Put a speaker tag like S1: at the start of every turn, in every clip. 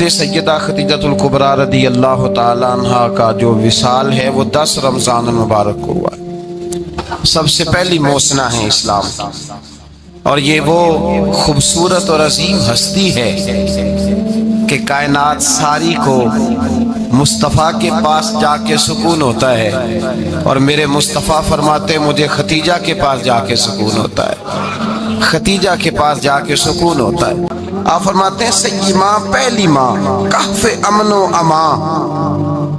S1: حضرت سیدہ خدیجۃ الکبریٰ رضی اللہ تعالی عنہ کا جو وصال ہے وہ 10 رمضان المبارک کو ہوا ہے۔ سب سے پہلی موسنا ہے اسلام، اور یہ وہ خوبصورت اور عظیم ہستی ہے کہ کائنات ساری کو مصطفیٰ کے پاس جا کے سکون ہوتا ہے، اور میرے مصطفیٰ فرماتے مجھے ختیجہ کے پاس جا کے سکون ہوتا ہے، ختیجہ کے پاس جا کے سکون ہوتا ہے۔ آپ فرماتے ہیں سیدی ماں، پہلی ماں، کہف امن و امان،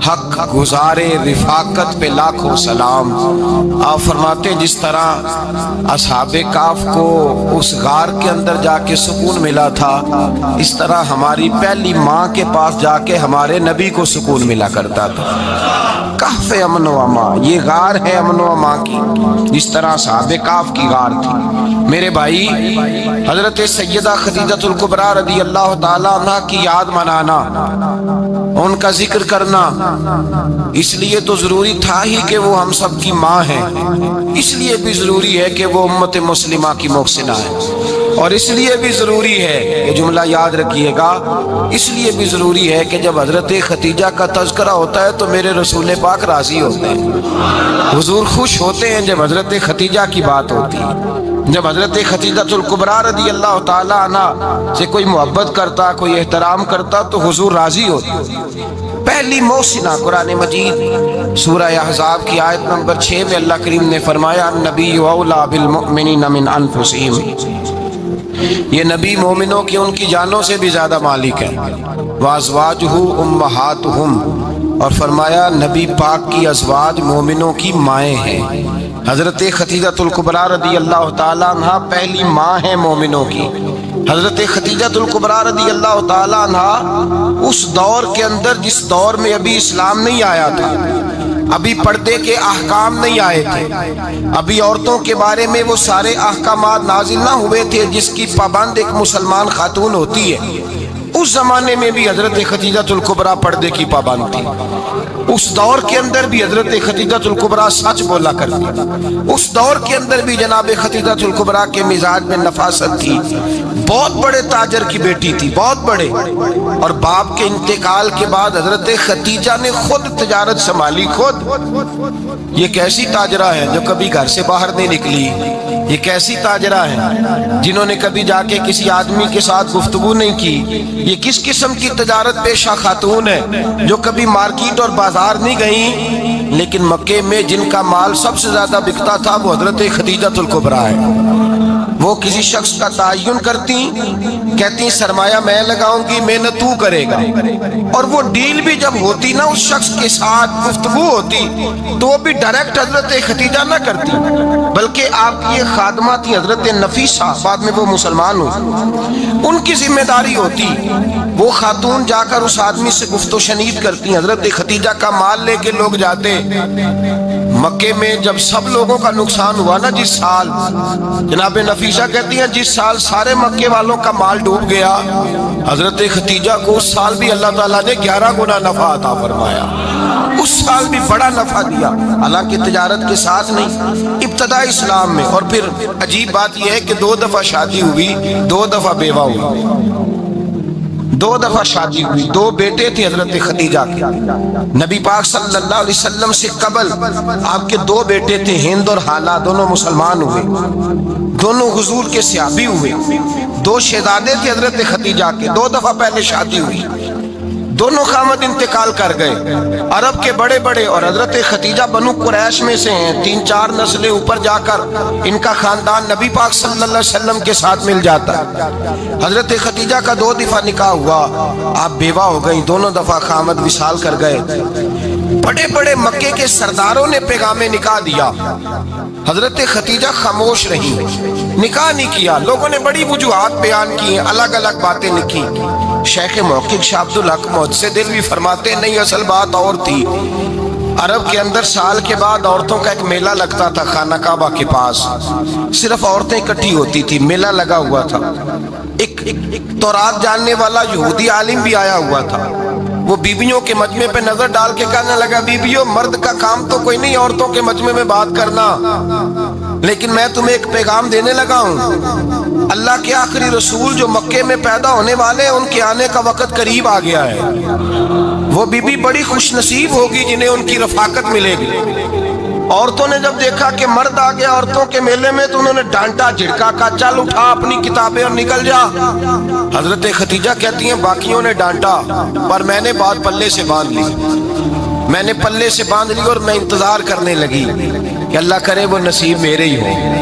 S1: حق گزارے رفاقت پہ لاکھوں سلام۔ آپ فرماتے ہیں جس طرح اصحاب کہف کو اس غار کے اندر جا کے سکون ملا تھا، اس طرح ہماری پہلی ماں کے پاس جا کے ہمارے نبی کو سکون ملا کرتا تھا۔ کہف امن و امان، یہ غار ہے امن و امان کی، جس طرح اصحاب کہف کی غار تھی۔ میرے بھائی، حضرت سیدہ خدیجۃ الکبریٰ رضی اللہ تعالی عنہ کی یاد منانا، ان کا ذکر کرنا اس لیے تو ضروری تھا ہی کہ وہ ہم سب کی ماں ہے، اس لیے بھی ضروری ہے کہ وہ امت مسلمہ کی محسنہ ہے، اور اس لیے بھی ضروری ہے، یہ جملہ یاد رکھیے گا، اس لیے بھی ضروری ہے کہ جب حضرت ختیجہ کا تذکرہ ہوتا ہے تو میرے رسول پاک راضی ہوتے ہیں، حضور خوش ہوتے ہیں جب حضرت ختیجہ کی بات ہوتی ہے۔ جب حضرت خدیجۃ الکبریٰ رضی اللہ تعالی عنہ سے کوئی محبت کرتا، کوئی احترام کرتا تو حضور راضی ہوتا۔ پہلی موسنہ قرآن مجید سورہ احزاب کی آیت نمبر 6 میں اللہ کریم نے فرمایا النبی اولیٰ بالمؤمنین من انفسہم، یہ نبی مومنوں کی ان کی جانوں سے بھی زیادہ مالک ہے، وازواجہ امہاتہم، اور فرمایا نبی پاک کی ازواج مومنوں کی مائیں ہیں۔ حضرت خدیجۃ الکبریٰ رضی اللہ تعالی عنہ پہلی ماں ہے مومنوں کی۔ حضرت خدیجۃ الکبریٰ رضی اللہ تعالی عنہ اس دور کے اندر جس دور میں ابھی اسلام نہیں آیا تھا، ابھی پردے کے احکام نہیں آئے تھے، ابھی عورتوں کے بارے میں وہ سارے احکامات نازل نہ ہوئے تھے جس کی پابند ایک مسلمان خاتون ہوتی ہے، اس زمانے میں بھی حضرت خدیجۃ الکبریٰ پردے کی پابند تھی۔ اس دور کے اندر بھی حضرت خدیجۃ الکبریٰ سچ بولا کرتی، اس دور کے اندر بھی جناب خدیجۃ الکبریٰ کے مزاج میں نفاست تھی، بہت بڑے تاجر کی بیٹی تھی، بہت بڑے، اور باپ کے انتقال کے بعد حضرت خدیجہ نے خود تجارت سنبھالی، خود۔ یہ کیسی تاجرہ ہے جو کبھی گھر سے باہر نہیں نکلی، یہ کیسی تاجرہ ہے جنہوں نے کبھی جا کے کسی آدمی کے ساتھ گفتگو نہیں کی، یہ کس قسم کی تجارت پیشہ خاتون ہے جو کبھی مارکیٹ اور بازار نہیں گئیں، لیکن مکے میں جن کا مال سب سے زیادہ بکتا تھا وہ حضرت خدیجۃ الکبریٰ ہے۔ وہ کسی شخص کا تعین کرتی، کہتی سرمایہ میں لگاؤں گی، محنت تو کرے گا، اور وہ ڈیل بھی جب ہوتی نا اس شخص کے ساتھ گفتگو ہوتی تو وہ بھی ڈائریکٹ حضرت خدیجہ نہ کرتی، بلکہ آپ کی ایک خادمہ تھی حضرت نفیسہ، بعد میں وہ مسلمان ہوئی، ان کی ذمہ داری ہوتی، وہ خاتون جا کر اس آدمی سے گفت و شنید کرتی۔ حضرت خدیجہ کا مال لے کے لوگ جاتے مکے میں، جب سب لوگوں کا نقصان ہوا نا جس سال، جناب نفیسہ کہتی ہیں جس سال سارے مکے والوں کا مال ڈوب گیا، حضرت خدیجہ کو اس سال بھی اللہ تعالیٰ نے 11 گنا نفع عطا فرمایا، اس سال بھی بڑا نفع دیا، حالانکہ تجارت کے ساتھ نہیں، ابتدا اسلام میں۔ اور پھر عجیب بات یہ ہے کہ 2 دفعہ شادی ہوئی، 2 دفعہ بیوہ ہوئی، 2 دفعہ شادی ہوئی، 2 بیٹے تھے حضرت خدیجہ کے۔ نبی پاک صلی اللہ علیہ وسلم سے قبل آپ کے 2 بیٹے تھے، ہند اور حالہ، دونوں مسلمان ہوئے، دونوں حضور کے صحابی ہوئے، 2 شہزادے تھے حضرت خدیجہ کے، 2 دفعہ پہلے شادی ہوئی، دونوں خامد انتقال کر گئے، عرب کے بڑے بڑے، اور حضرت خدیجہ بنو قریش میں سے ہیں، 3-4 نسلیں اوپر جا کر ان کا خاندان نبی پاک صلی اللہ علیہ وسلم کے ساتھ مل جاتا ہے۔ حضرت خدیجہ کا 2 دفعہ نکاح ہوا، آپ بیوہ ہو گئیں، دونوں دفعہ خامد وصال کر گئے۔ بڑے بڑے مکے کے سرداروں نے پیغام نکاح دیا، حضرت خدیجہ خاموش رہی، نکاح نہیں کیا، لوگوں نے بڑی وجوہات بیان کی، الگ الگ باتیں لکھی۔ شیخ محقق شاہ عبد الحق محدث دہلوی فرماتے نہیں، اصل بات اور تھی۔ عرب کے اندر سال کے بعد عورتوں کا ایک میلہ لگتا تھا خانہ کعبہ کے پاس، صرف عورتیں اکٹھی ہوتی تھی، میلہ لگا ہوا تھا۔ ایک تورات جاننے والا یہودی عالم بھی آیا ہوا تھا، وہ بیویوں کے مجمع پہ نظر ڈال کے کہنے لگا بیویوں، مرد کا کام تو کوئی نہیں عورتوں کے مجمع میں بات کرنا، لیکن میں تمہیں ایک پیغام دینے لگا ہوں، اللہ کے آخری رسول جو مکے میں پیدا ہونے والے ہیں ان کے آنے کا وقت قریب آ گیا ہے۔ وہ بی بی بڑی خوش نصیب ہوگی جنہیں ان کی رفاقت ملے گی۔ عورتوں نے جب دیکھا کہ مرد آ گیا عورتوں کے میلے میں تو انہوں نے ڈانٹا جھڑکا، کہا چل اٹھا اپنی کتابیں اور نکل جا۔ حضرت خدیجہ کہتی ہیں باقیوں نے ڈانٹا پر میں نے بات پلے سے باندھ لی، میں نے پلے سے باندھ لی اور میں انتظار کرنے لگی کہ اللہ کرے وہ نصیب میرے ہی ہو،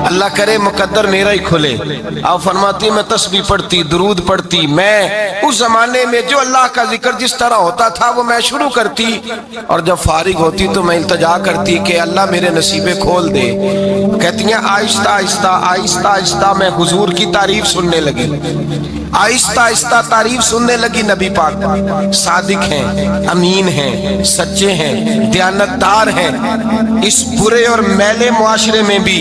S1: اللہ کرے مقدر میرا ہی کھلے۔ آپ فرماتی میں تسبیح پڑھتی، درود پڑھتی، میں اس زمانے میں جو اللہ کا ذکر جس طرح ہوتا تھا وہ میں شروع کرتی، اور جب فارغ ہوتی تو میں التجا کرتی کہ اللہ میرے نصیبے کھول دے۔ کہتی ہیں آہستہ آہستہ آہستہ آہستہ میں حضور کی تعریف سننے لگی، آہستہ آہستہ تعریف سننے لگی۔ نبی پاک صادق ہیں، امین ہیں، سچے ہیں، دیانتدار ہیں، اس برے اور میلے معاشرے میں بھی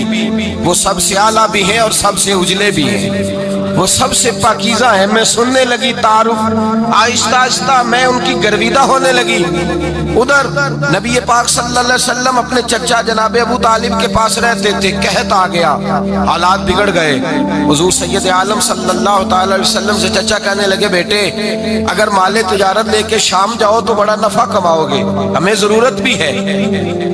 S1: وہ سب سے اعلیٰ بھی ہیں اور سب سے اجلے بھی ہیں، وہ سب سے پاکیزہ ہیں۔ میں سننے لگی تعارف، آہستہ آہستہ میں ان کی گرویدہ ہونے لگی۔ ادھر نبی پاک صلی اللہ علیہ وسلم اپنے چچا جناب ابو طالب کے پاس رہتے تھے، قحط آ گیا، حالات بگڑ گئے۔ حضور سید عالم صلی اللہ تعالی علیہ وسلم سے چچا کہنے لگے بیٹے اگر مال تجارت لے کے شام جاؤ تو بڑا نفع کماؤ گے، ہمیں ضرورت بھی ہے،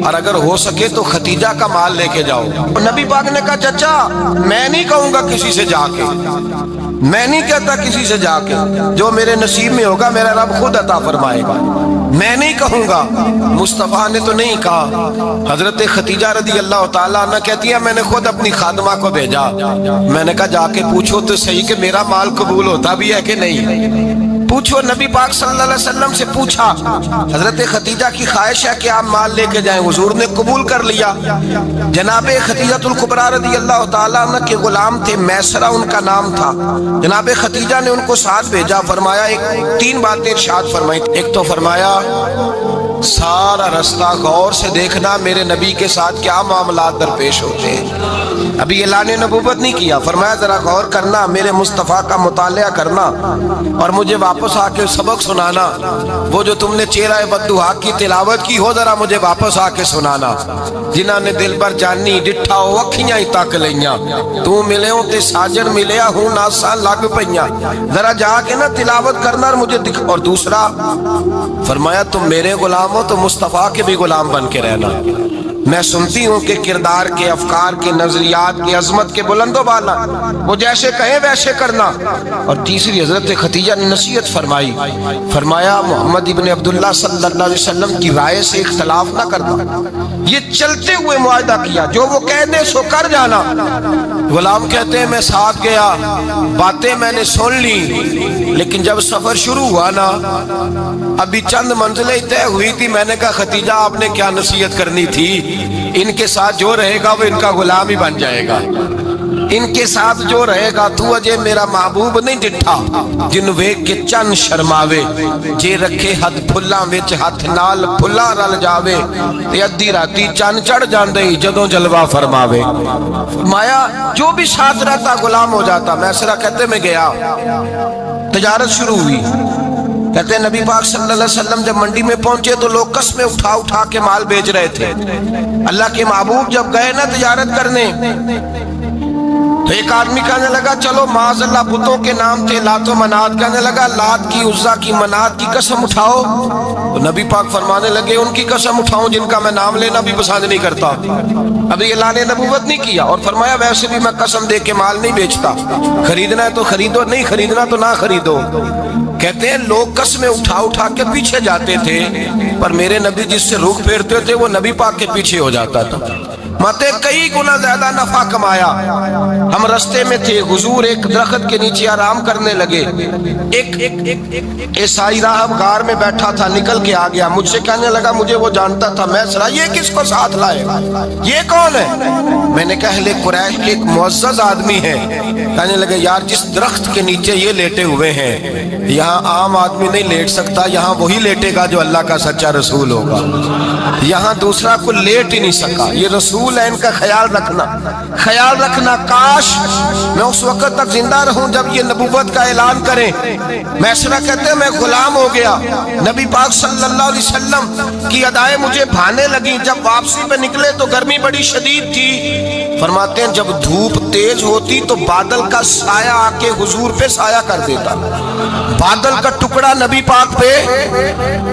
S1: اور اگر ہو سکے تو ختیجہ کا مال لے کے جاؤ۔ نبی پاک نے کہا چچا میں نہیں کہوں گا کسی سے جا کے، میں نہیں کہتا کسی سے جا کے، جو میرے نصیب میں ہوگا میرا رب خود عطا فرمائے گا، میں نہیں کہوں گا۔ مصطفیٰ نے تو نہیں کہا۔ حضرت خدیجہ رضی اللہ تعالیٰ عنہ کہتی ہے میں نے خود اپنی خادمہ کو بھیجا، میں نے کہا جا کے پوچھو تو صحیح کہ میرا مال قبول ہوتا بھی ہے کہ نہیں، پوچھو۔ نبی پاک صلی اللہ علیہ وسلم سے پوچھا، حضرت خدیجہ کی خواہش ہے کہ آپ مال لے کے جائیں، حضور نے قبول کر لیا۔ جناب خدیجہ الکبریٰ رضی اللہ تعالیٰ عنہ کے غلام تھے، میسرہ ان کا نام تھا، جناب خدیجہ نے ان کو ساتھ بھیجا۔ فرمایا تین باتیں ارشاد فرمائی، ایک تو فرمایا سارا رستہ غور سے دیکھنا میرے نبی کے ساتھ کیا معاملات درپیش ہوتے ہیں، ابھی اعلان نبوت نہیں کیا، فرمایا ذرا غور کرنا، میرے مصطفیٰ کا مطالعہ کرنا اور مجھے واپس آ کے سبق سنانا، وہ جو تم نے چہرہ بددعا کی تلاوت کی ہو ذرا مجھے واپس آ کے سنانا۔ جنہاں نے دل بر جانی ڈٹھا ہو اکھیاں ہی تک لیاں، تو ملے ہوں تے ساجن ملیا ہوں ناساں لگ پئیاں، ذرا جا کے نا تلاوت کرنا اور مجھے دکھ۔ اور دوسرا فرمایا تم میرے غلام ہو تو مصطفیٰ کے بھی غلام بن کے رہنا، میں سنتی ہوں کہ کردار کے، افکار کے، نظریات کے، عظمت کے بلند و بالا، وہ جیسے کہیں ویسے کرنا۔ اور تیسری حضرت خدیجہ نے نصیحت فرمائی، فرمایا محمد ابن عبداللہ صلی اللہ علیہ وسلم کی رائے سے اختلاف نہ کرنا، یہ چلتے ہوئے معاہدہ کیا، جو وہ کہہ دے سو کر جانا۔ غلام کہتے ہیں میں ساتھ گیا، باتیں میں نے سن لی، لیکن جب سفر شروع ہوا نا ابھی چند منزلیں طے ہوئی تھی، میں نے کہا خدیجہ آپ نے کیا نصیحت کرنی تھی، ان کے ساتھ جو رہے گا وہ ان کا غلام ہی بن جائے گا، ان کے ساتھ جو رہے گا تو اجے میرا محبوب نہیں ڈٹھا، جن ویک کے چن شرماوے، جے رکھے حد پھلاں وچ ہاتھ نال پھلا رل جاوے، تے ادھی راتی چن چڑھ جاندے جدوں جلوہ فرماوے۔ فرمایا جو بھی ساتھ رہتا غلام ہو جاتا۔ میسرہ کہتے میں گیا، تجارت شروع ہوئی، کہتے ہیں نبی پاک صلی اللہ علیہ وسلم جب منڈی میں پہنچے تو لوگ قسمیں اٹھا اٹھا کے مال بیچ رہے تھے۔ اللہ کے محبوب جب گئے نا تجارت کرنے تو ایک آدمی کہنے لگا چلو معاذ اللہ بتوں کے نام تھے لات و منات، کہنے لگا لات کی، عزا کی، منات کی قسم اٹھاؤ، تو نبی پاک فرمانے لگے ان کی قسم اٹھاؤں جن کا میں نام لینا بھی پسند نہیں کرتا، ابھی اعلان نبوت نہیں کیا، اور فرمایا ویسے بھی میں قسم دے کے مال نہیں بیچتا، خریدنا ہے تو خریدو، نہیں خریدنا تو نہ خریدو۔ کہتے ہیں لوگ قسمیں اٹھا اٹھا کے پیچھے جاتے تھے، پر میرے نبی جس سے رخ پھیرتے تھے وہ نبی پاک کے پیچھے ہو جاتا تھا۔ ماتے کئی گنا زیادہ نفع کمایا۔ ہم رستے میں تھے، حضور ایک درخت کے نیچے آرام کرنے لگے، ایک عیسائی راہب غار میں بیٹھا تھا، نکل کے آ گیا، مجھ سے کہنے لگا مجھے وہ جانتا تھا، میں سرا یہ کس کو ساتھ لائے، یہ کون ہے؟ میں نے کہا اہل قریش ایک معزز آدمی ہے۔ کہنے لگے یار جس درخت کے نیچے یہ لیٹے ہوئے ہیں یہاں عام آدمی نہیں لیٹ سکتا، یہاں وہی لیٹے گا جو اللہ کا سچا رسول ہوگا، یہاں دوسرا کوئی لیٹ ہی نہیں سکا، یہ رسول रसूलैन का ख्याल रखना काश मैं उस वक्त तक जिंदा रहूं जब ये नबूवत का ऐलान करें। मैसरा कहते हैं मैं गुलाम हो गया, नबी पाक सल्लल्लाहु अलैहि वसल्लम की अदाएं मुझे भाने लगी। जब वापसी पे निकले तो गर्मी बड़ी शदीद थी। फरमाते हैं जब धूप तेज होती तो बादल का साया आके हुजूर पे साया कर देता, बादल का टुकड़ा नबी पाक पे।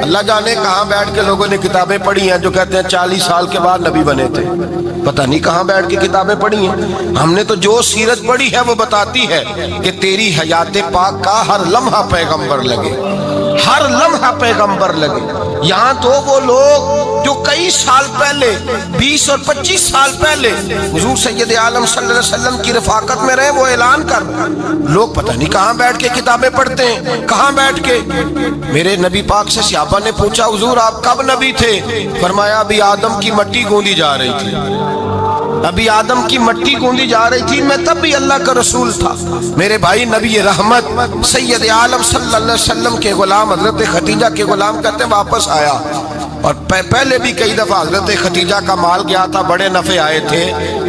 S1: अल्लाह जाने कहां बैठ के लोगों ने किताबें पढ़ी हैं जो कहते हैं 40 साल के बाद नबी बने थे। पता नहीं कहां बैठ के किताबें पढ़ी हैं। हमने तो जो सीरत पढ़ी है वो बताती है कि तेरी हयात पाक का हर लम्हा पैगंबर लगे, हर लम्हा पैगंबर लगे। यहाँ तो वो लोग जो कई साल पहले 20 और 25 साल पहले हुजूर सैयद आलम सल्लल्लाहु अलैहि वसल्लम की रफाकत में रहे वो ऐलान कर, लोग पता नहीं कहां बैठ के किताबें पढ़ते हैं, कहां बैठ के। मेरे नबी पाक से सहाबा ने पूछा हुजूर आप कब नबी थे? फरमाया अभी आदम की मट्टी गूंदी जा रही थी, अभी आदम की मट्टी गूंदी जा रही थी, मैं तब भी अल्लाह का रसूल था। मेरे भाई नबी रहमत सैयद आलम सल्लल्लाहु अलैहि वसल्लम के गुलाम हजरत खतीजा के गुलाम कहते वापस आया। और पहले भी कई दफा हजरत खतीजा का माल गया था, बड़े नफे आए थे,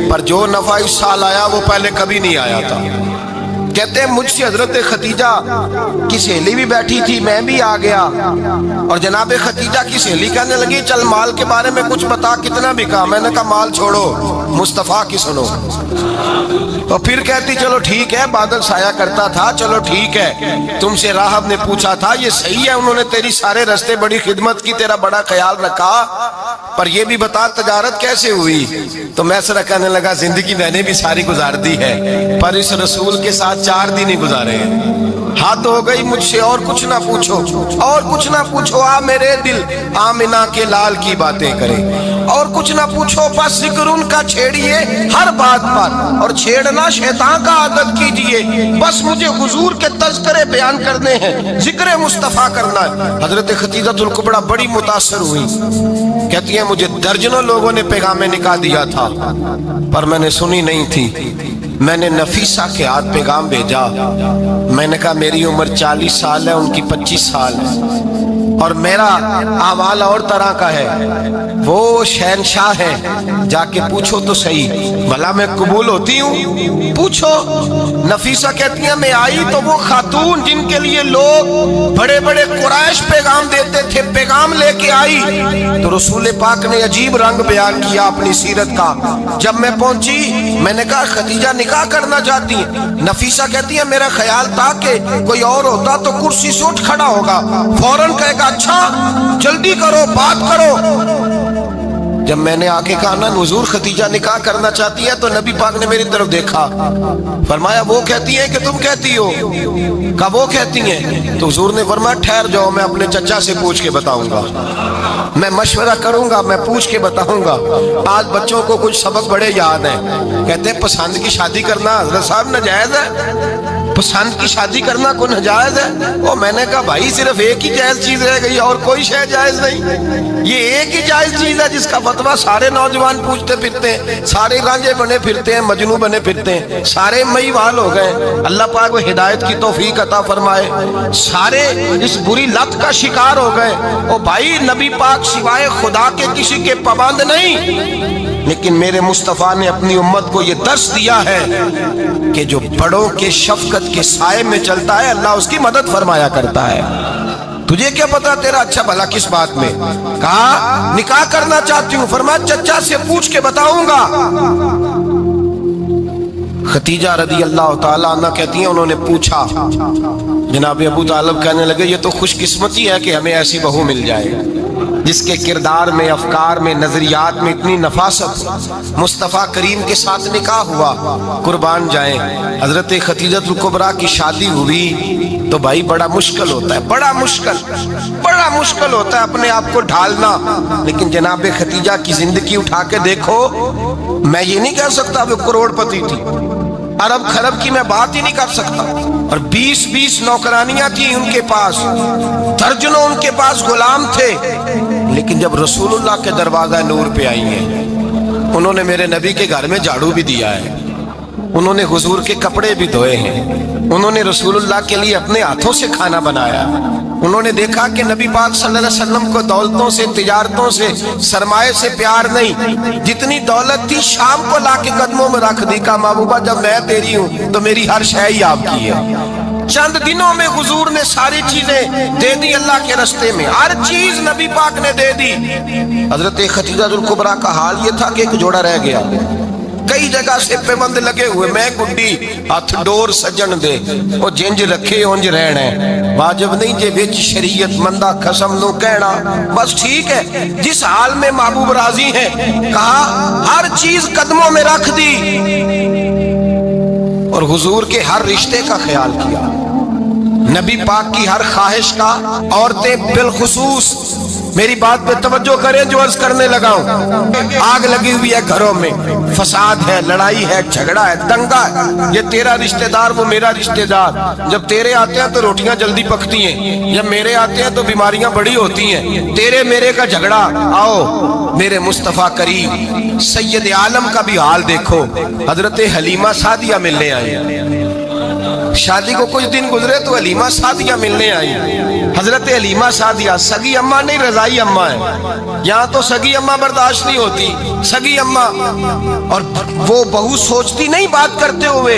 S1: पर जो नफा इस साल आया वो पहले कभी नहीं आया था। कहते हैं मुझसे हजरत खतीजा की सहेली भी बैठी थी, मैं भी आ गया। और जनाब खतीजा की सहेली कहने लगी चल माल के बारे में कुछ बता, कितना बिका? मैंने कहा माल छोड़ो, मुस्तफा की सुनो। तो फिर कहती चलो ठीक है, बादल साया करता था, चलो ठीक है। तुमसे राहब ने पूछा था, ये सही है उन्होंने तेरी सारे रास्ते बड़ी खिदमत की, तेरा बड़ा ख्याल रखा, पर ये भी बता तजारत कैसे हुई? तो मैं सरा कहने लगा जिंदगी मैंने भी सारी गुजार दी है, पर इस रसूल के साथ 4 दिन ही गुजारे हैं। हाथ हो गई मुझसे, और कुछ ना पूछो, और कुछ ना पूछो। आ मेरे दिल आमिना के लाल की बातें करे, और कुछ ना पूछो, बस जिक्र उनका छेड़िए हर बात पर, और छेड़ना शैतान का आदत कीजिए। बस मुझे हुजूर के तज़किरे बयान करने हैं, जिक्र मुस्तफा करना है। हजरत खतीजतुल कुबरा बड़ी मुतासर हुई, कहती है मुझे दर्जनों लोगों ने पैगाम निकाह दिया था पर मैंने सुनी नहीं थी। मैंने नफीसा के हाथ पैगाम भेजा, मैंने कहा मेरी उम्र 40 साल है, उनकी 25 साल है, और मेरा अहवाल और तरह का है। वो शहनशाह है, जाके पूछो तो सही, भला मैं कबूल होती हूँ? पूछो। नफीसा कहती है मैं आई तो वो खातून जिनके लिए लोग बड़े बड़े कुरैश पैगाम देते थे, पैगाम लेके आई। तो रसूल पाक ने अजीब रंग बयान किया अपनी सीरत का। जब मैं पहुंची मैंने कहा खदीजा निकाह करना चाहती है। नफीसा कहती है मेरा ख्याल था कि कोई और होता तो कुर्सी से उठ खड़ा होगा, फौरन कहेगा अच्छा जल्दी करो, बात करो। जब मैंने आके कहा ना हुजूर खतीजा निकाह करना चाहती है, तो नबी पाक ने मेरी तरफ देखा, फरमाया वो कहती है कि तुम कहती हो? कहा वो कहती है। तो हुजूर ने फरमाया ठहर जाओ, मैं अपने चचा से पूछ के बताऊंगा, मैं मशवरा करूंगा, मैं पूछ के बताऊंगा। आज बच्चों को कुछ सबक बड़े याद हैं। कहते हैं पसंद की शादी करना हजरत साहब नाजायज है, पसंद की शादी करना कोई नाजायज है? और मैंने कहा भाई सिर्फ एक ही जायज चीज रह गई और कोई शय जायज नहीं। ये एक ही जायज चीज है जिसका फतवा सारे नौजवान पूछते फिरते हैं, सारे रांझे बने फिरते हैं, मजनू बने फिरते हैं, सारे मईवाल हो गए। अल्लाह पाक वो हिदायत की तौफीक अता फरमाए। सारे इस बुरी लत का शिकार हो गए। ओ भाई नबी पाक सिवाय खुदा के किसी के पाबंद नहीं, लेकिन मेरे मुस्तफ़ा ने अपनी उम्मत को ये दर्स दिया है कि जो बड़ों के शफकत के साए में चलता है अल्लाह उसकी मदद फरमाया करता है। तुझे क्या पता तेरा अच्छा भला किस बात में? कहा निकाह करना चाहती हूँ, फरमाया चचा से पूछ के बताऊंगा। खतीजा रदी अल्लाह ताला अन्हा कहती हैं उन्होंने पूछा, जनाब अबू तालिब कहने लगे ये तो खुशकिस्मती है कि हमें ऐसी बहू मिल जाए जिसके किरदार में, अफकार में, नजरियात में इतनी नफासत। मुस्तफ़ा करीम के साथ निकाह हुआ, कुर्बान जाए। हजरत खतीजतुल कुबरा की शादी हुई तो भाई बड़ा मुश्किल होता है, बड़ा मुश्किल होता है अपने आप को ढालना। लेकिन जनाब खतीजा की जिंदगी उठा के देखो, मैं ये नहीं कह सकता वो करोड़पति थी, अरब खरब की मैं बात ही नहीं कर सकता। और 20-20 नौकरानियां थी उनके पास, दर्जनों उनके पास गुलाम थे। लेकिन जब रसूलुल्लाह के दरवाजा नूर पे आई हैं, उन्होंने मेरे नबी के घर में झाड़ू भी दिया है। انہوں نے हुजूर के कपड़े भी धोए हैं, उन्होंने रसूलुल्लाह के लिए अपने हाथों से खाना बनाया। उन्होंने देखा कि नबी पाक सल्लल्लाहु अलैहि वसल्लम को दौलतों से, तिजारतों से, सरमाए से प्यार नहीं, जितनी दौलत थी शाम को लाके कदमों में रख दी। कहा महबूबा जब मैं तेरी हूँ तो मेरी हर शय ही आपकी है। चंद दिनों में हुजूर ने सारी चीजें दे दी अल्लाह के रास्ते में, हर चीज नबी पाक ने दे दी। हजरत खदीजातुल कुबरा का हाल ये था कि एक जोड़ा रह गया, कई जगह से पेबंद लगे हुए, मैं गुड्डी हथ डोर सजन दे ओ जिंज रखे उंज रहना है, वाजिब नहीं जे विच शरीयत मंदा कसम नु कहना, बस ठीक है। जिस हाल में महबूब राजी है, कहा हर चीज कदमों में रख दी और हुजूर के हर रिश्ते का ख्याल किया, नबी पाक की हर ख्वाहिश का। औरतें बिलखुसूस मेरी बात पे तवज्जो करें जो अर्ज करने लगा हूं। आग लगी हुई है घरों में, फसाद है, लड़ाई है, झगड़ा है, दंगा है, ये तेरा रिश्तेदार वो मेरा रिश्तेदार। जब तेरे आते हैं तो रोटियां जल्दी पकती हैं, जब मेरे आते हैं तो बीमारियां बड़ी होती हैं, तेरे मेरे का झगड़ा। आओ मेरे मुस्तफा करीम सैयद आलम का भी हाल देखो। हजरत हलीमा सादिया मिलने आई, शादी को कुछ दिन गुजरे तो हलीमा सादिया मिलने आई। हजरत हलीमा सादिया सगी अम्मा नहीं, रजाई अम्मा है। यहाँ तो सगी अम्मा बर्दाश्त नहीं होती, सगी अम्मा। और वो बहू सोचती नहीं बात करते हुए,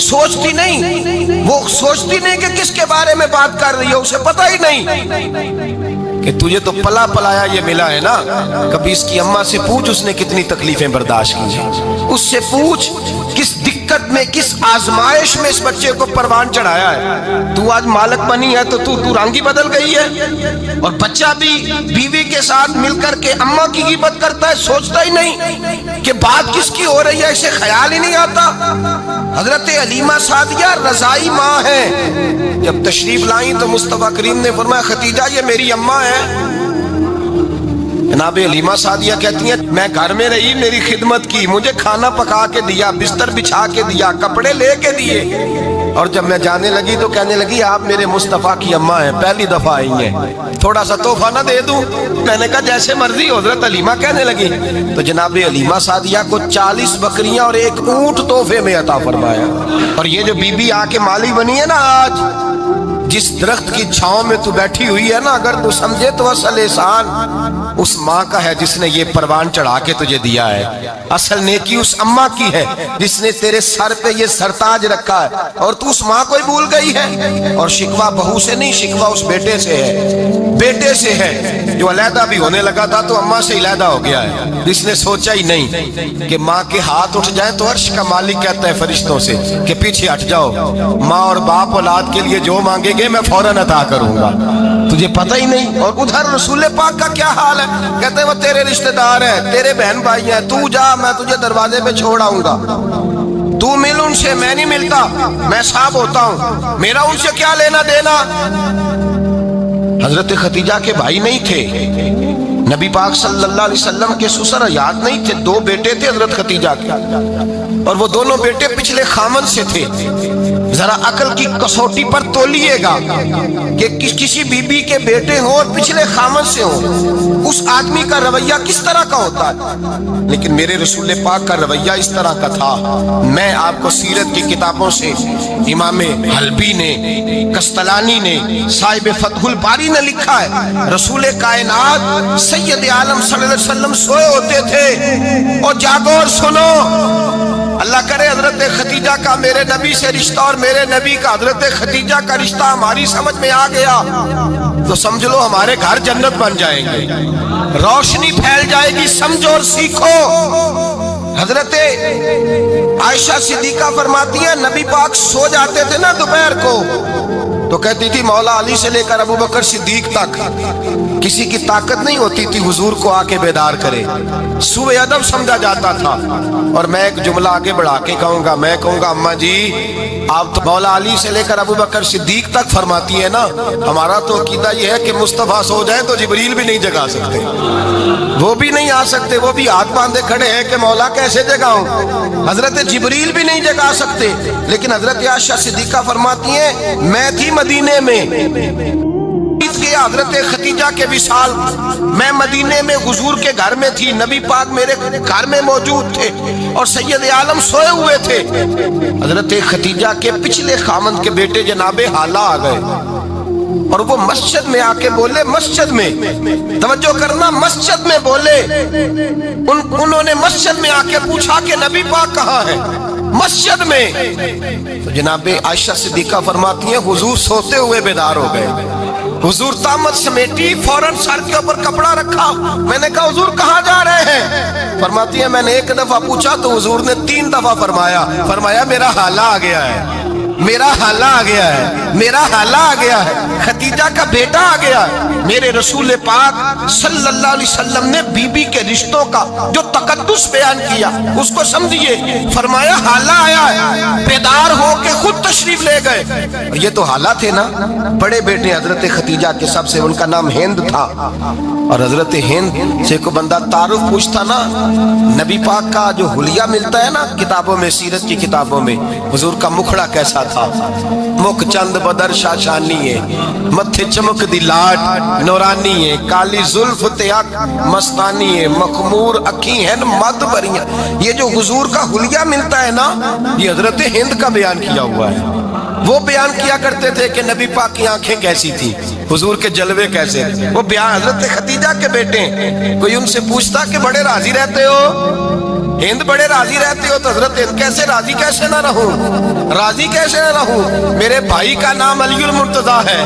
S1: सोचती नहीं, वो सोचती नहीं कि किसके बारे में बात कर रही है, उसे पता ही नहीं कि तुझे तो पला पलाया ये मिला है ना। कभी इसकी अम्मा से पूछ उसने कितनी तकलीफें बर्दाश्त की हैं, उससे पूछ किस दिक्कत में, किस आजमाइश में इस बच्चे को परवान चढ़ाया है। तू आज मालक बनी है तो तू रंग ही बदल गई है। और बच्चा भी बीवी के साथ मिलकर के अम्मा की गिबत करता है, सोचता ही नहीं कि बात किसकी हो रही है, इसे ख्याल ही नहीं आता। हजरत हलीमा सादिया रजाई माँ है। जब तशरीफ लाई तो मुस्तफा करीम ने फरमाया खतीजा ये मेरी अम्मा है। जनाब हलीमा सादिया कहती हैं मैं घर में रही, मेरी खिदमत की, मुझे खाना पका के दिया, बिस्तर बिछा के दिया, कपड़े लेके दिए, और जब मैं जाने लगी तो कहने लगी आप मेरे मुस्तफा की अम्मा हैं, पहली दफा आई हैं, थोड़ा सा तोहफा ना दे दूं। मैंने कहा जैसे मर्जी। हजरत हलीमा कहने लगी तो जनाब हलीमा सादिया को 40 बकरियां और एक ऊंट तोहफे में अता फरमाया। और ये जो बीबी आके माली बनी है ना आज, जिस दरख्त की छांव में तू बैठी हुई है ना, अगर तू समझे तो असल एहसान उस माँ का है जिसने ये परवान चढ़ा के तुझे दिया है। असल नेकी उस अम्मा की है जिसने तेरे सर पे ये सरताज रखा है, और तू उस माँ को ही भूल गई है। और शिकवा बहू से नहीं, शिकवा उस बेटे से है, बेटे से है जो अलहदा भी होने लगा था तो अम्मा से अलहदा हो गया है, जिसने सोचा ही नहीं कि माँ के हाथ उठ जाए तो अर्श का मालिक कहता है फरिश्तों से कि पीछे हट जाओ, माँ और बाप औलाद के लिए जो मांगेंगे मैं फौरन अता करूंगा। तुझे पता ही नहीं। और उधर रसूल पाक का क्या हाल है, कहते वो तेरे रिश्तेदार है, तेरे बहन भाई हैं, तू जा मैं तुझे दरवाजे पे छोड़ आऊंगा, तू मिल उनसे, मैं नहीं मिलता, मैं साहब होता हूं, मेरा उनसे क्या लेना देना। हजरत खतीजा के भाई नहीं थे, नबी पाक सल्लल्लाहु अलैहि वसल्लम के ससुर याद नहीं थे, 2 बेटे थे हजरत खतीजा के, और वो दोनों बेटे पिछले खामन से थे। जरा अकल की कसौटी पर तोलिएगा कि किसी बीबी के बेटे हो और पिछले खामन से हो, उस आदमी का रवैया किस तरह का होता है। लेकिन मेरे रसूल पाक का रवैया इस तरह का था। मैं आपको सीरत की किताबों से इमाम हल्बी ने, कस्तलानी ने, साहिब फतहुल बारी ने लिखा है, रसूल कायनात सैयद आलम सल्लल्लाहु अलैहि वसल्लम सोए होते थे और जागो और सुनो, अल्लाह करे हजरत खतीजा का मेरे नबी से रिश्ता और मेरे नबी का हजरत खतीजा का रिश्ता हमारी समझ में आ गया तो समझ लो हमारे घर जन्नत बन जाएंगे, रोशनी फैल जाएगी। समझो और सीखो। हजरत आयशा सिद्दीका फरमाती है नबी पाक सो जाते थे ना दोपहर को तो कहती थी मौला अली से लेकर अबू बकर सिद्दीक तक किसी की ताकत नहीं होती थी हुजूर को आके बेदार करे, सुबह अदब समझा जाता था। और मैं एक जुमला आगे बढ़ा के कहूंगा, मैं कहूंगा अम्मा जी आप तो मौला अली से लेकर अबू बकर सिद्दीक तक फरमाती है ना, हमारा तो अकीदा यह है कि मुस्तफा सो जाए तो जिब्रील भी नहीं जगा सकते, वो भी नहीं आ सकते, वो भी हाथ बांधे खड़े हैं कि मौला कैसे जगाऊं। हजरत जिब्रील भी नहीं जगा सकते। लेकिन हजरत आयशा सिद्दीका फरमाती है मैं थी मदीने में, ईद के है हजरत खतीजा के विसाल। मैं मदीने में हुजूर के घर में थी, नबी पाक मेरे घर में मौजूद थे और सैयद आलम सोए हुए थे। हजरत खतीजा के पिछले खामंद के बेटे जनाबे हाला आ गए और वो मस्जिद में आके बोले, मस्जिद में, तवज्जो करना, मस्जिद में बोले। उन्होंने मस्जिद में आके पूछा कि नबी पाक कहाँ है? मस्जिद में। तो जनाबे आयशा सिद्दीका फरमाती हैं हुजूर सोते हुए बेदार हो गए। हुजूर तामत समेटी, फौरन सर के ऊपर कपड़ा रखा। मैंने कहा हुजूर कहाँ जा रहे हैं? फरमाती है मैंने एक दफा पूछा तो हुजूर ने 3 दफा फरमाया मेरा हाला आ गया है, मेरा हाला आ गया है, मेरा हाला आ गया है, खतीजा का बेटा आ गया है। मेरे रसूल पाक सल्लल्लाहु अलैहि वसल्लम ने बीबी के रिश्तों का जो तकद्दुस बयान किया उसको समझिए। फरमाया हाला आया है, बेदार हो के खुद तशरीफ ले गए। ये तो हाला थे ना, बड़े बेटे हजरत खतीजा के, सबसे उनका नाम हिंद था। और हजरत हिंद से को बंदा तारुफ पूछता ना, नबी पाक का जो हुलिया मिलता है ना किताबों में, सीरत की किताबों में, हुजूर का मुखड़ा कैसा था? मुख चंद बदर शाशानी है, मत्थे चमक दी लाट नौरानी है, काली जुल्फ ते अख मस्तानी है, मखमूर अखी है मद भरियां। ये जो हुजूर का हुलिया मिलता है ना, ये हजरत हिंद का बयान किया हुआ है। वो बयान किया करते थे कि नबी पाक की आंखें कैसी थी, हुजूर के जलवे कैसे। वो बयान हजरत खतीजा के बेटे। कोई उनसे पूछता कि बड़े राजी रहते हो हिंद, बड़े राजी रहते हो? तो हजरत हिंद कैसे राजी कैसे ना रहूं, राजी कैसे ना रहूं? मेरे भाई का नाम अलीउल मुर्तजा है,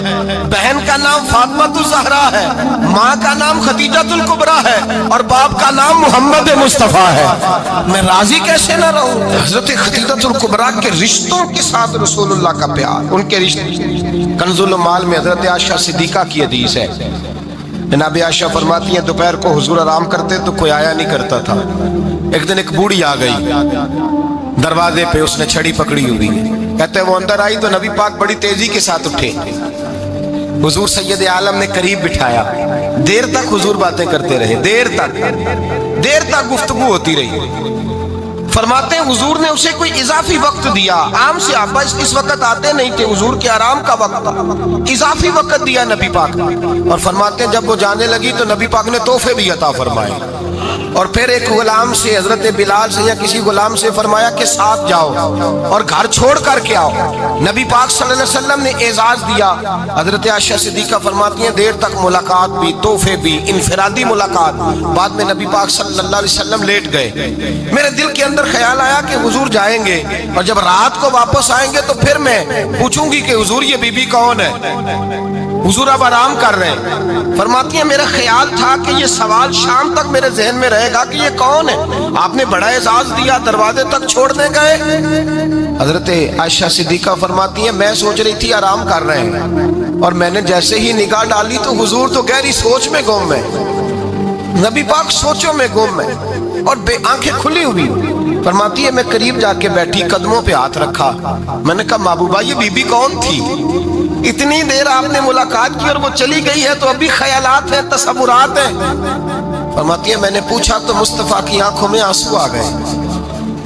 S1: बहन का नाम फातिमा ज़हरा है, माँ का नाम खतीजातुल कुबरा है और बाप का नाम मोहम्मद मुस्तफा है। मैं राजी कैसे ना रहूं? हजरत खतीजातुल कुबरा के रिश्तों के साथ रसूलुल्लाह का प्यार, उनके रिश्ते। कंजुल माल में हजरत आयशा सिद्दीका की हदीस है। जनाब आयशा फरमाती है दोपहर को हुजूर आराम करते तो कोई आया नहीं करता था। एक दिन एक बूढ़ी आ गई दरवाजे पे, उसने छड़ी पकड़ी हुई है। कहते वो अंदर आई तो नबी पाक बड़ी तेजी के साथ उठे। हुजूर सैयद आलम ने करीब बिठाया, देर तक हुजूर बातें करते रहे, देर तक गुफ्तगू होती रही। फरमाते हैं हुजूर ने उसे कोई इजाफी वक्त दिया। आम से आप इस वक्त आते नहीं थे, हुजूर के आराम का वक्त था, इजाफी वक्त दिया नबी पाक ने। और फरमाते हैं जब वो जाने लगी तो नबी पाक ने तोहफे भी अता फरमाए। और फिर एक गुलाम से, हजरत बिलाल से या किसी गुलाम से फरमाया कि साथ जाओ और घर छोड़ करके आओ। नबी पाक सल्लल्लाहु अलैहि वसल्लम ने एजाज दिया। हजरत आयशा सिद्दीका फरमाती हैं देर तक मुलाकात भी, तोहफे भी, इनफरादी मुलाकात। बाद में नबी पाक सल्लल्लाहु अलैहि वसल्लम लेट गए। मेरे दिल के अंदर ख्याल आया कि हुजूर जाएंगे और जब रात को वापस आएंगे तो फिर मैं पूछूंगी कि हुजूर ये बीबी कौन है, हुजूर अब आराम कर रहे हैं। फरमाती है मेरा ख्याल था कि ये सवाल शाम तक मेरे जहन में रहेगा कि ये कौन है। आपने बड़ा एजाज दिया, दरवाजे तक छोड़ने गए। हजरत आयशा सिद्दीका फरमाती है मैं सोच रही थी आराम कर रहे हैं और मैंने जैसे ही निगाह डाली तो हुजूर तो गहरी सोच में गुम है, नबी पाक सोचों में गुम है और आंखें खुली हुई। फरमाती है मैं करीब जाके बैठी, कदमों पे हाथ रखा। मैंने कहा महबूबा ये बीबी कौन थी? इतनी देर आपने मुलाकात की और वो चली गई है तो अभी ख्यालात हैं, तसव्वुरात हैं। फरमाती है मैंने पूछा तो मुस्तफा की आंखों में आंसू आ गए।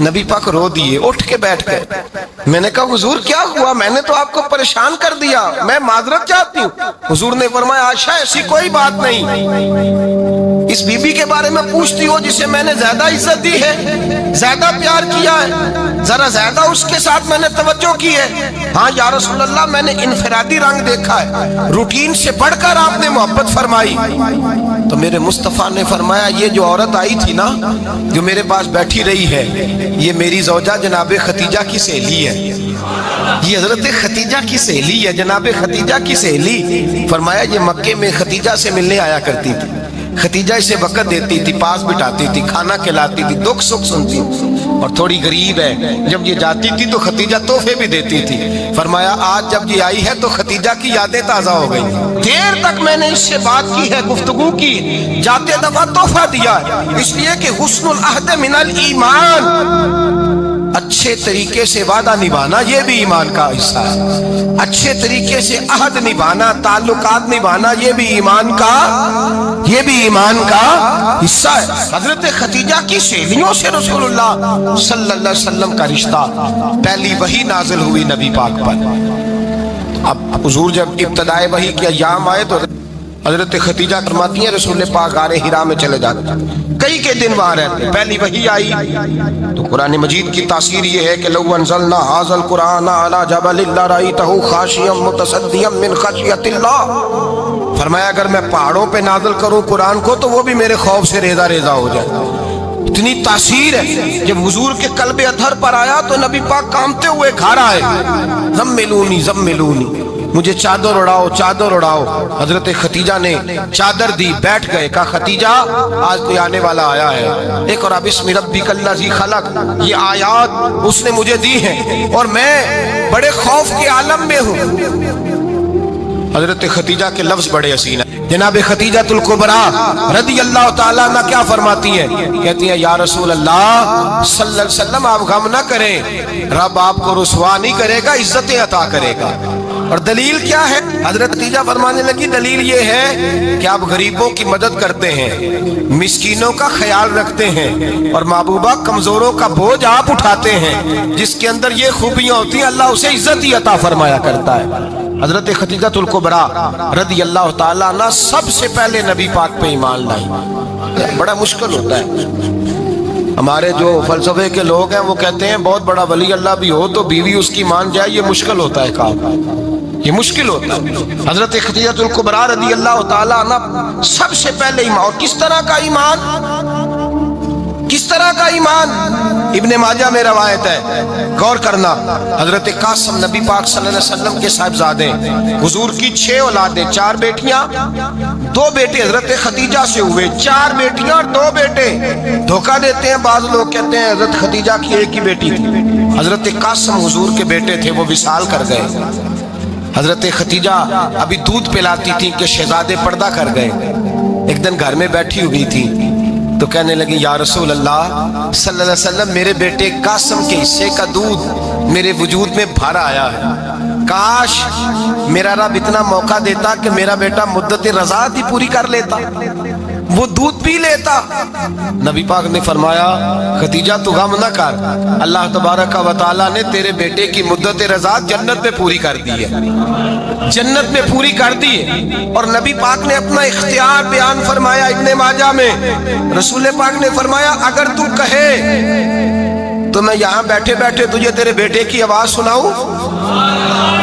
S1: नबी पाक रो दिए, उठ के बैठ गए। मैंने कहा हुजूर क्या हुआ? मैंने तो आपको परेशान कर दिया, मैं माजरत चाहती हूँ। हुजूर ने फरमाया आयशा ऐसी कोई बात नहीं, इस बीबी के बारे में पूछती हो जिसे मैंने ज्यादा इज्जत दी है, ज्यादा प्यार किया है, जरा ज्यादा उसके साथ मैंने तवज्जो की है। हाँ या रसूल अल्लाह मैंने इनफरादी रंग देखा है, रूटीन से बढ़कर आपने मोहब्बत फरमाई। तो मेरे मुस्तफा ने फरमाया ये जो औरत आई थी ना, जो मेरे पास बैठी रही है, ये मेरी ज़ौजा जनाब खतीजा की सहेली है। ये हजरत खतीजा की सहेली है, जनाब खतीजा की सहेली। फरमाया ये मक्के में खतीजा से मिलने आया करती थी, खतीजा इसे वक़्त देती थी, पास बिठाती थी, खाना खिलाती थी, दुख सुख सुनती। और थोड़ी गरीब है, जब ये जाती थी तो खतीजा तोहफे भी देती थी। फरमाया आज जब ये आई है तो खतीजा की यादें ताज़ा हो गई। देर तक मैंने इससे बात की है, गुफ्तगू की, जाते दफा तोहफा दिया, इसलिए कि हुस्नुल अहद मिनल ईमान, अच्छे तरीके से वादा निभाना ये भी ईमान का हिस्सा है। अच्छे तरीके से अहद निभाना, ताल्लुकात निभाना ये भी ईमान का हिस्सा है। हजरत खतीजा की सहेलियों से रसूलुल्लाह सल्लल्लाहु अलैहि वसल्लम का रिश्ता, पहली वही नाजिल हुई नबी पाक पर। अब हुजूर जब इब्तदाए वही के अय्याम आए तो حضرت خدیجہ فرماتی ہیں رسول پاک غار ہرا میں چلے جاتے، کئی کے دن وہاں رہتے، پہلی وحی آئی تو قرآن مجید کی تاثیر یہ ہے کہ لو انزلنا ھذا القرآن علی جبل لرأیتہ خاشعا متصدعا من خشیۃ اللہ، فرمایا اگر میں پہاڑوں پہ نازل کروں قرآن کو تو وہ بھی میرے خوف سے ریزہ ریزہ ہو جائے، اتنی تاثیر ہے۔ جب حضور کے قلب اطہر پر آیا تو نبی پاک کامتے ہوئے گھر آئے، زملونی زملونی، مجھے چادر اڑاؤ چادر اڑاؤ۔ حضرت خدیجہ نے چادر دی، بیٹھ گئے، کہا خدیجہ آج کوئی آنے والا آیا ہے، ایک اور بسم ربک الذی خلق، یہ آیات اس نے مجھے دی ہیں اور میں بڑے خوف کے عالم میں ہوں۔ حضرت خدیجہ کے لفظ بڑے حسین ہیں۔ جناب خدیجہ الکبریٰ رضی اللہ تعالیٰ عنہ کیا فرماتی ہیں؟ کہتی ہیں یا رسول اللہ صلی اللہ علیہ وسلم آپ غم نہ کریں، رب آپ کو رسوا نہیں کرے گا، عزتیں عطا کرے گا۔ اور دلیل کیا ہے؟ حضرت خدیجہ فرمانے لگی دلیل یہ ہے کہ آپ غریبوں کی مدد کرتے ہیں، مسکینوں کا خیال رکھتے ہیں، اور محبوبہ کمزوروں کا بوجھ آپ اٹھاتے ہیں، جس کے اندر یہ خوبیاں ہوتی ہیں اللہ اسے عزت ہی عطا فرمایا کرتا ہے۔ حضرت خدیجہ الکبریٰ رضی اللہ تعالیٰ عنہ سب سے پہلے نبی پاک پہ ایمان لائی۔ بڑا مشکل ہوتا ہے، ہمارے جو فلسفے کے لوگ ہیں وہ کہتے ہیں بہت بڑا ولی اللہ بھی ہو تو بیوی اس کی مان جائے، یہ مشکل ہوتا ہے کام، یہ مشکل ہوتا ہے۔ حضرت خدیجہ الکبریٰ رضی اللہ تعالیٰ عنہ سب سے پہلے ایمان، اور کس طرح کا ایمان؟ کس طرح کا ایمان؟ ابن ماجہ میں روایت ہے، غور کرنا، حضرت قاسم نبی پاک صلی اللہ علیہ وسلم کے صاحبزادے، حضور کی 6 اولادیں، 4 بیٹیاں 2 بیٹے حضرت خدیجہ سے ہوئے، 4 بیٹیاں اور 2 بیٹے۔ دھوکہ دیتے ہیں بعض لوگ، کہتے ہیں حضرت خدیجہ کی ایک ہی بیٹی تھی، حضرت قاسم حضور کے بیٹے تھے، وہ وصال کر گئے۔ حضرت خدیجہ ابھی دودھ پلاتی تھی کہ شہزادے پردہ کر گئے۔ ایک دن گھر میں بیٹھی ہوئی تھی تو کہنے لگی یا رسول اللہ صلی اللہ علیہ وسلم میرے بیٹے قاسم کے حصے کا دودھ میرے وجود میں بھر آیا ہے، کاش میرا رب اتنا موقع دیتا کہ میرا بیٹا مدت رضاعت ہی پوری کر لیتا، وہ دودھ پی لیتا۔ نبی پاک نے فرمایا خدیجہ تو غم نہ کر، اللہ تبارک و تعالیٰ نے تیرے بیٹے کی مدت رضاعت جنت میں پوری کر دی ہے، جنت میں پوری کر دی ہے۔ اور نبی پاک نے اپنا اختیار بیان فرمایا ابن ماجہ میں، رسول پاک نے فرمایا اگر تو کہے تو میں یہاں بیٹھے بیٹھے تجھے تیرے بیٹے کی آواز سناؤں،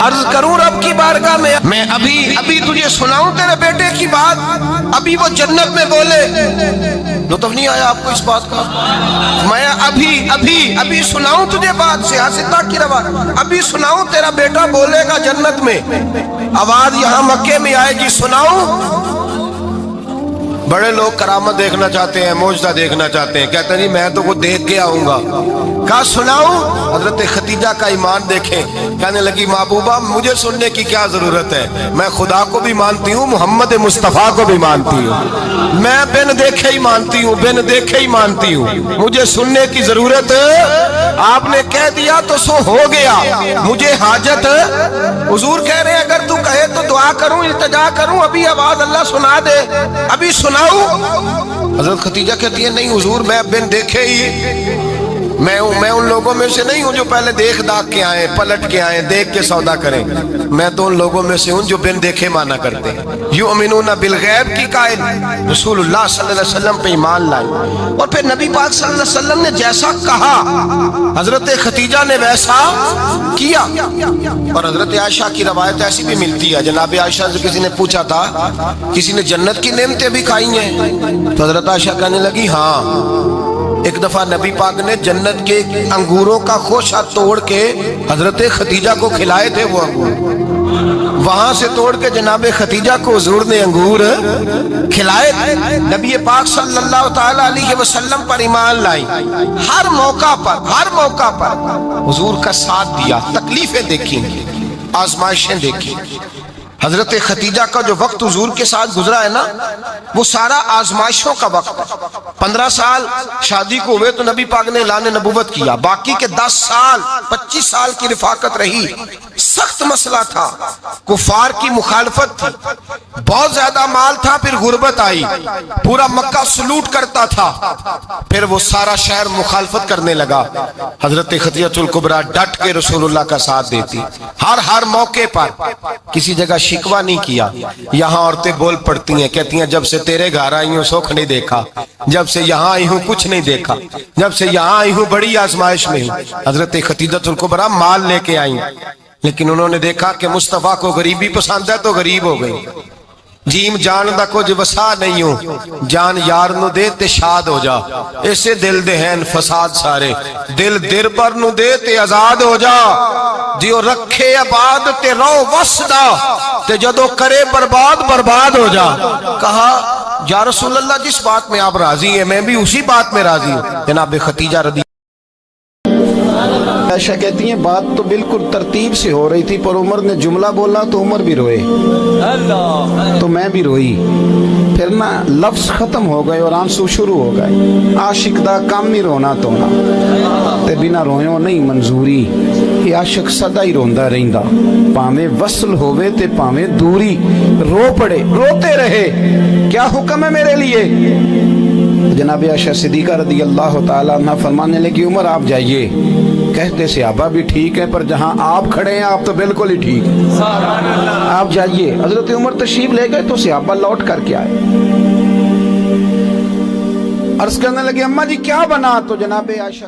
S1: عرض کروں رب کی بارگاہ میں ابھی تجھے سناؤں تیرے بیٹے کی بات، ابھی وہ جنت میں بولے۔ لطف نہیں آیا آپ کو اس بات کا؟ میں ابھی سناؤں تجھے بات، سیاستہ کی روایت، ابھی سناؤں تیرا بیٹا بولے گا جنت میں، آواز یہاں مکے میں آئے گی، سناؤں؟ بڑے لوگ کرامت دیکھنا چاہتے ہیں، معجزہ دیکھنا چاہتے ہیں، کہتے ہیں جی میں تو وہ دیکھ کے آؤں گا، کہا سناؤں؟ حضرت خدیجہ کا ایمان دیکھیں، کہنے لگی محبوبہ مجھے سننے کی کیا ضرورت ہے، میں خدا کو بھی مانتی ہوں، محمد مصطفیٰ کو بھی مانتی ہوں، میں بن دیکھے ہی مانتی ہوں، بن دیکھے ہی مانتی ہوں، مجھے سننے کی ضرورت آپ نے کہہ دیا تو سو ہو گیا، مجھے حاجت۔ حضور کہہ رہے ہیں اگر تو کہے تو دعا کروں، التجا کروں، ابھی آواز اللہ سنا دے، ابھی سناؤں؟ حضرت خدیجہ کہتی ہے نہیں حضور میں بن دیکھے ہی، میں ان لوگوں میں سے نہیں ہوں جو پہلے دیکھ داکھ کے آئیں، پلٹ کے آئیں، دیکھ کے سودا کریں، میں تو ان لوگوں میں سے ہوں جو بن دیکھے مانا کرتے ہیں۔ یؤمنون بالغیب کی قائل رسول اللہ صلی اللہ علیہ وسلم پہ ایمان لائے، اور پھر نبی پاک صلی اللہ علیہ وسلم نے جیسا کہا حضرت خدیجہ نے ویسا کیا۔ اور حضرت عائشہ کی روایت ایسی بھی ملتی ہے، جناب عائشہ سے کسی نے پوچھا تھا کسی نے جنت کی نعمتیں بھی کھائی ہیں؟ تو حضرت عائشہ کہنے لگی ہاں، ایک دفعہ نبی پاک نے جنت کے انگوروں کا خوشہ توڑ کے حضرت خدیجہ کو کھلائے تھے، وہ انگور وہاں سے توڑ کے جناب خدیجہ کو حضور نے انگور کھلائے تھے۔ نبی پاک صلی اللہ تعالی علیہ وسلم پر ایمان لائی، ہر موقع پر حضور کا ساتھ دیا، تکلیفیں دیکھی، آزمائشیں دیکھی۔ حضرت خدیجہ کا جو وقت حضور کے ساتھ گزرا ہے نا وہ سارا آزمائشوں کا وقت۔ 15 سال شادی کو ہوئے تو نبی پاک نے اعلان نبوت کیا، باقی کے 10 سال 25 سال کی رفاقت رہی، سخت مسئلہ تھا، کفار کی مخالفت تھی، بہت زیادہ مال تھا، پھر غربت آئی، پورا مکہ سلوٹ کرتا تھا، پھر وہ سارا شہر مخالفت کرنے لگا۔ حضرت خدیجہ الکبریٰ ڈٹ کے رسول اللہ کا ساتھ دیتی، ہر موقع پر، کسی جگہ शिकवा नहीं किया। यहाँ औरतें बोल पड़ती हैं, कहती हैं जब से तेरे घर आई हूँ सुख नहीं देखा, जब से यहाँ आई हूँ कुछ नहीं देखा, जब से यहाँ आई हूँ बड़ी आजमाइश में हूँ। हजरत खदीजतुल कुबरा माल लेके आई, लेकिन उन्होंने देखा कि मुस्तफा को गरीबी पसंद है तो गरीब हो गई। जीम जान दा कुछ वसा नहीं हो, जान यार नु दे ते शाद हो जा। ऐसे दिल दे हैं फसाद सारे, दिल दिरबर नु दे ते आजाद हो जा। जियो रखे आबाद ते रहो वसदा, ते जदो करे बर्बाद बर्बाद हो जा। कहा या रसूल अल्लाह जिस बात में आप राजी हैं मैं भी उसी बात में राजी हूँ। जनाब खतीजा रदी आयशा कहती हैं बात तो बिल्कुल तरतीब से हो रही थी, पर उमर ने जुमला बोला तो उमर भी रोए, तो मैं भी रोई। फिर ना लफ्ज खत्म हो गए और आंसू शुरू हो गए। आशिक दा काम ही रोना धोना, ते बिना रोयो नहीं मंजूरी। ये आशिक सदा ही रोंदा रहिंदा, भावें वसल होवे ते भावें दूरी। रो पड़े रोते रहे, क्या हुक्म है मेरे लिए। जनाब आयशा सिद्दीका रदी अल्लाह ताला अन्हा फरमाने लगी उमर आप जाइए। कहते सहाबा भी ठीक है, पर जहां आप खड़े हैं आप तो बिल्कुल ही ठीक है, आप जाइए। हजरत उमर तशरीफ ले गए तो सहाबा लौट करके आए। अर्ज करने लगे अम्मा जी क्या बना, तो जनाब आयशा